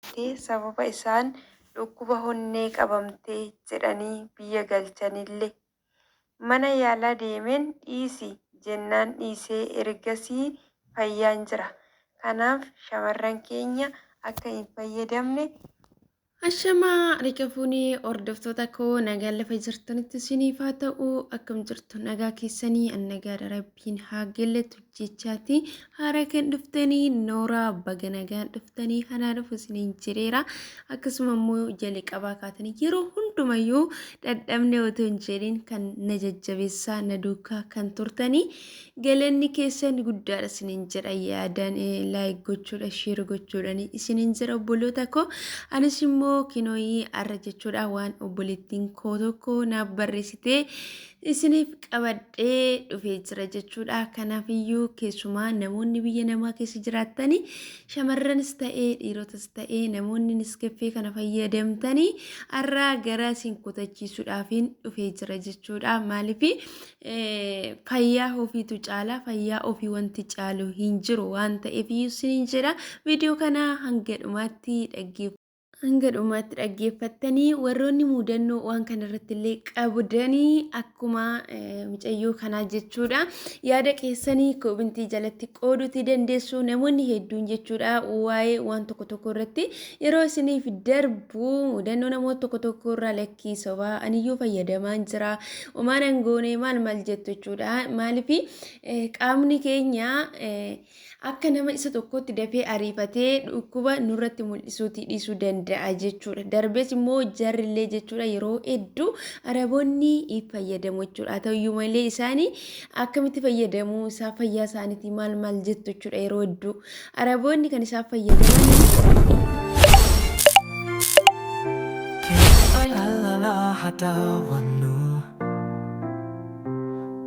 qabamtee sababa isaan dhukkuba honnee qabamtee jedhanii biyya galchanillee mana yaalaa deemeen dhiisi jennaan dhiisee ergasii fayyaan jira. Kanaaf shamarran keenya akka hin fayyadamne Ashama rikafuni ordoftoota koo nagaa lafa jirtanitti isiniif haa ta'u akkam jirtu nagaa keessanii annagaa rabbiin haa galatu jechaati haara kan dhuftanii noora baga nagaan dhuftanii hanaa dhufu isiniin jireera akkasuma immoo jali qabaa kaatanii yeroo hundumayyuu dadhabne otoo hin jedhin kan na jajjabeessaa na duukaa kan turtanii galanni keessan guddaadha isiniin jedha yaadaan laayik gochuudha shiir gochuudhaan isiniin jira obboloota koo anis immoo kinooyi arra jechuudha waan obboleettiin koo tokko naaf barreessite isiniif qabadhee dhufee jira jechuudha. Kanaafiyyuu keessumaa namoonni biyya namaa keessa jiraatanii shamarranis ta'ee dhiirotas ta'ee namoonni niskeffee kana fayyadamtanii arra gara isin kutachiisuudhaafiin dhufee jira jechuudha. Maaliif fayyaa ofiitu caala fayyaa ofii wanti caalu hin jiru waan ta'eef isiniin jedha viidiyoo kana hanga dhumaatti dhaggeeffattanii warroonni mudannoo waan kanarratti illee qabdanii akkuma mucayyoo kanaa jechuudha yaada keessanii koobintii jalatti qooduutii dandeessu namoonni hedduun jechuudha waa'ee waan tokko irratti yeroo isiniif darbu mudannoo namoota tokko irraa lakkii sobaa aniyyuu fayyadamaan jira omaan angoonee maal jettu jechuudha maaliif qaamni keenya akka nama isa tokkotti dafee ariifatee dhukkuba nurratti mul'isuutii dhiisuu danda'a jechuudha. Darbees immoo jarrillee jechuudha yeroo hedduu araboonni fayyadamu jechuudha. Haa ta'uyyuu malee isaanii akkamitti fayyadamu isaa fayyaa isaaniitii maal jettu jechuudha yeroo hedduu araboonni kan isaan fayyadaman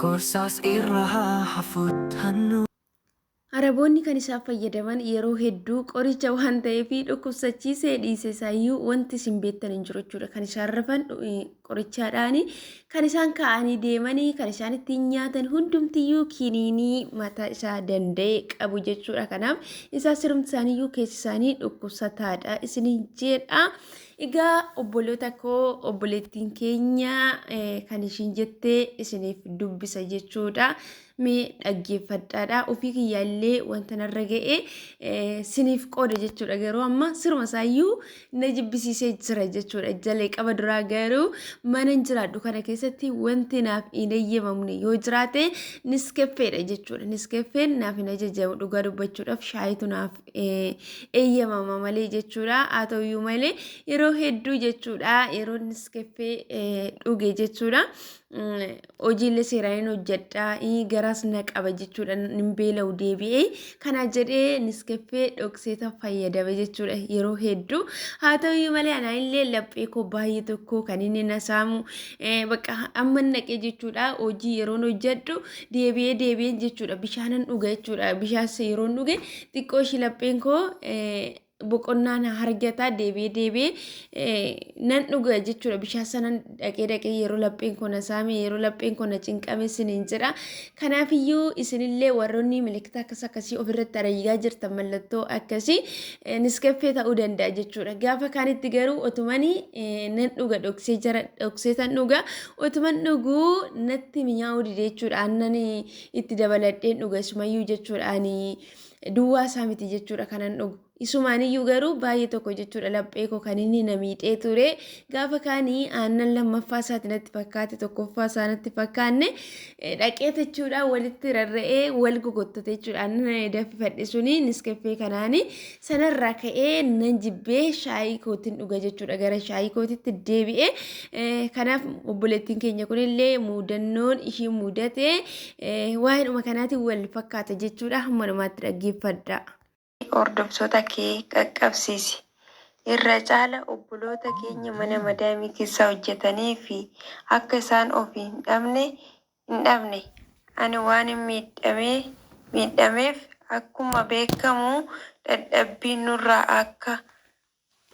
Korsas irraha hafutannu Araboonni kan isaan fayyadaman yeroo hedduu qoricha waan ta'eef dhukkubsachiisee dhiisesayyuu wanti isin beektan hin jiru jechuudha. Kan isaan rafan qorichaadhaan kan isaan kaa'anii deemanii kan isaan ittiin nyaatan hundumtiyyuu kiniinii mataa isaa danda'e qabu jechuudha. Kanaaf isaan sirumti isaaniiyyuu keessi isaanii dhukkubsataadha isiniin jedha. Egaa obboloota koo obboleettiin keenya kan ishiin jettee isiniif dubbisa jechuudha. Mee dhaggeeffadhaadha ofii kiyyaallee wanta narra ga'e siniif qooda jechuudha garuu amma siruma isaayyuu na jibbisiisee jira jechuudha jalee qaba duraa garuu mana jiraadhu kana keessatti wanti naaf hin eeyyamamne yoo jiraate niskeffeedha jechuudha niskeffeen naaf hin ajajamu dhugaa dubbachuudhaaf shaayitu naaf eeyyamama malee jechuudha haa ta'uyyuu malee yeroo hedduu jechuudha yeroo niskeffee dhuge jechuudha hojiilee seeraan hojjedhaa garas na qaba jechuudha nimbeela'u deebi'ee kana jedhee niskeffee dhokseeta fayyadame jechuudha yeroo hedduu haa ta'uyyuu malee ana illee laphee koo baay'ee tokko kan inni na saamu bakka amma naqee jechuudha hojii yeroon hojjedhu deebi'ee jechuudha bishaanan dhuga jechuudha bishaan yeroon dhuge xiqqoo ishii lapheen koo boqonnaan hargata deebi'ee nan dhuga jechuudha bishaan sanan dhaqee yeroo lapheen koo na saame yeroo lapheen koo na cinqame isiniin jedha kanaafiyyuu isinillee warroonni miliikita akkasii ofirratti arayyaa jirtan mallattoo akkasii niskeffee ta'uu danda'a jechuudha gaafa kaanitti garuu otumanii nan dhuga dhoksee tan dhuga otuman dhuguu natti mi'aawuu dide jechuudha aannan itti dabaladheen dhuga isumayyuu jechuudha ani duwwaa isaa miti jechuudha kanan dhugu isumaaniyyuu garuu baay'ee tokko jechuudha laphee koo kan inni na miidhee ture gaafa kaanii aannan lammaffaa isaati natti fakkaate tokkoffaa isaa natti fakkaanne dhaqee jechuudha walitti rarra'ee wal gogottate jechuudha aannan danfifadhe suni niskeffee kanaanii sanarraa ka'ee nan jibbee shaayii kootiin dhuga jechuudha gara shaayii kootitti deebi'ee kanaaf obboleettiin keenya kunillee mudannoon ishii mudate waa'eedhuma kanaatiin wal fakkaata jechuudha hamma dhumaatti dhaggeeffadha. Hordoftoota kee qaqqabsiisi. Irra caala obboloota keenya mana madaamii keessa hojjetanii fi akka isaan ofii hin dhabne ani waan miidhameef akkuma beekamu dadhabbiin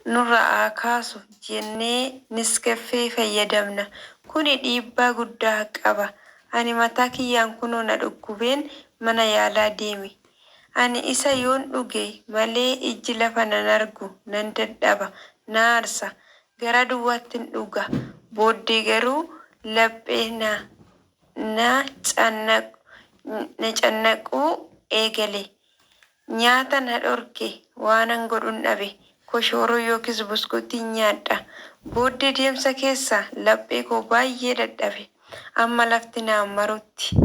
nurraa kaasu jennee niskeffee fayyadamna. Kuni dhiibbaa guddaa qaba. Ani mataa kiyyaan kunoo na dhukkubeen mana yaalaa deeme. Ani isa yoon dhuge malee iji lafa nan argu nan dadhaba na aarsa gara duwwaattin dhuga booddee garuu laphee na cannaquu eegale. Nyaata na dhorke waanan godhun dhabe koshooroo yookiis buskuutii nyaadha. Booddee deemsa keessa laphee koo baay'ee dadhabe. Amma lafti naan marutti.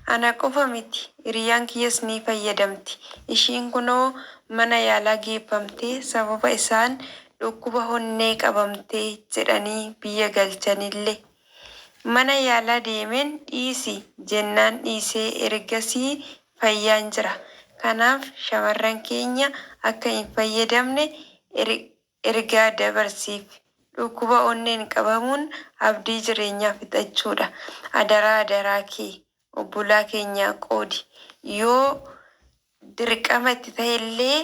Ana qofa miti hiriyyaan kiyyas ni fayyadamti. Ishiin kunoo mana yaalaa geeffamtee sababa isaan dhukkuba onnee qabamtee jedhanii biyya galchanillee. Mana yaalaa deemeen dhiisi jennaan dhiisee ergasii fayyaan jira. Kanaaf shamarran keenya akka hin fayyadamne ergaa dabarsiif. Dhukkuba onneen qabamuun abdii jireenyaa fixachuudha. Adaraa kee obbolaa keenyaa qoodi. Yoo dirqama itti ta'ellee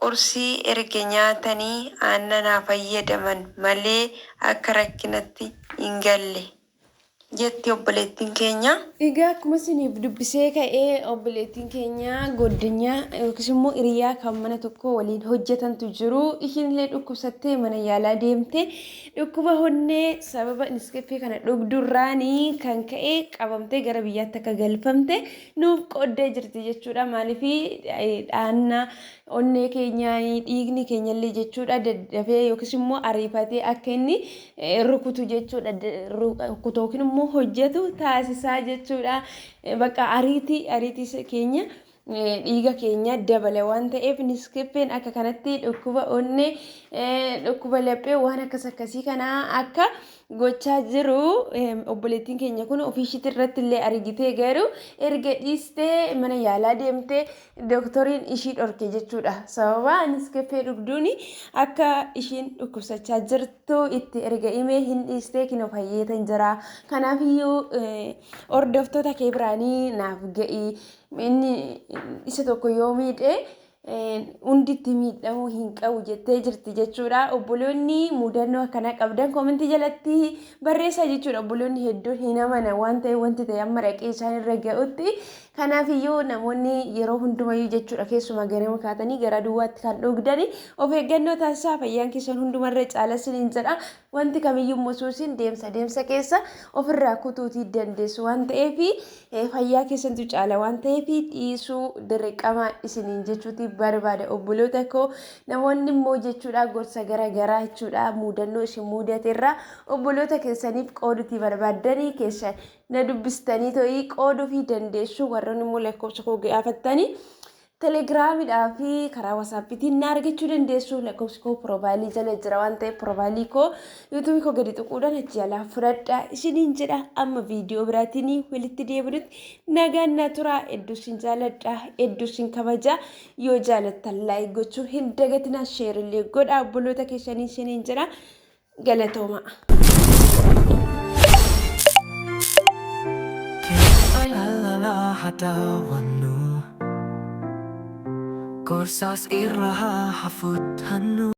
qursii erga nyaatanii aannan haa fayyadaman malee akka rakkinatti hin galle. Jetti obboleettiin keenya. Egaa akkuma isiniif dubbisee ka'ee obboleettiin keenya godinyaa yookiis immoo hiriyaa kan mana tokko waliin hojjetantu jiru. Ishiinillee dhukkubsattee mana yaalaa deemte dhukkuba onnee sababa niskeffee kana dhugdurraanii kan ka'e qabamtee gara biyyaatti akka galfamte nuuf qoddee jirti jechuudha. Maaliifi dhaannaa onnee keenya dhiigni keenyallee jechuudha daddafee yookiis immoo ariifatee akka inni rukutu jechuudha. Rukutu yookiin immoo hojjetu taasisaa jechuudha. Bakka ariitii keenya dhiiga keenya dabale waan ta'eef niskeffeen akka kanatti dhukkuba onnee dhukkuba laphee waan akkasii kana akka gochaa jiru obboleettiin keenya kun ofiishiitti irratti illee argitee garuu erga dhiistee mana yaalaa deemtee dooktoriin ishii dhorke jechuudha. Sababa niskeffee dhugduun akka ishiin dhukkubsachaa jirtu itti erga himee hin dhiistee kinoo fayyeetan jira. Kanaafiyyuu hordoftoota kee biraanii naaf ga'i. Inni isa tokko yoo miidhe hunditti miidhamuu hin qabu jettee jirti jechuudha. Obboloonni mudannoo akkana qabdan koomentii jalatti barreessaa jechuudha. Obboloonni hedduun hin amana waan ta'e wanti ta'e amma dhaqee isaan irra ga'utti. Kanaafiyyuu namoonni yeroo hundumayyuu jechuudha keessumaa ganama kaatanii gara duwwaatti kan dhugdani of eeggannoo taasisaa fayyaan keessan hundumarra caala isiniin jedha. Wanti kamiyyuu musuusin deemsa keessa ofirraa kutuutii dandeessu waan ta'eef fayyaa keessantu caala waan ta'eef dhiisuu dirqama isiniin jechuuti barbaada obboloota koo. Namoonni immoo jechuudha gorsa garaagaraa jechuudha mudannoo isin mudateerraa obboloota keessaniif qooduutii barbaadanii keessan na dubbistanii to'ii qooduu fi dandeessu. Warroonni immoo lakkoofsa koo gaafattanii telegiraamidhaa fi karaa wasaappiitiin na argachuu dandeessu. Lakkoofsi koo piroofaayilii jala jira waan ta'eef piroofaayilii koo yuutuubii koo gadi tuquudhaan achi jalaa fudhadhaa isiniin jedha. Amma viidiyoo biraatiin walitti deebinutti nagaan na tura. Hedduu isin jaaladha, hedduu isin kabaja. Yoo jaalattan laayik gochuu hin dagatinaa, sheerillee godhaa obboloota keessanii isiniin jedha. Galatooma. Korsas irra hafut hannu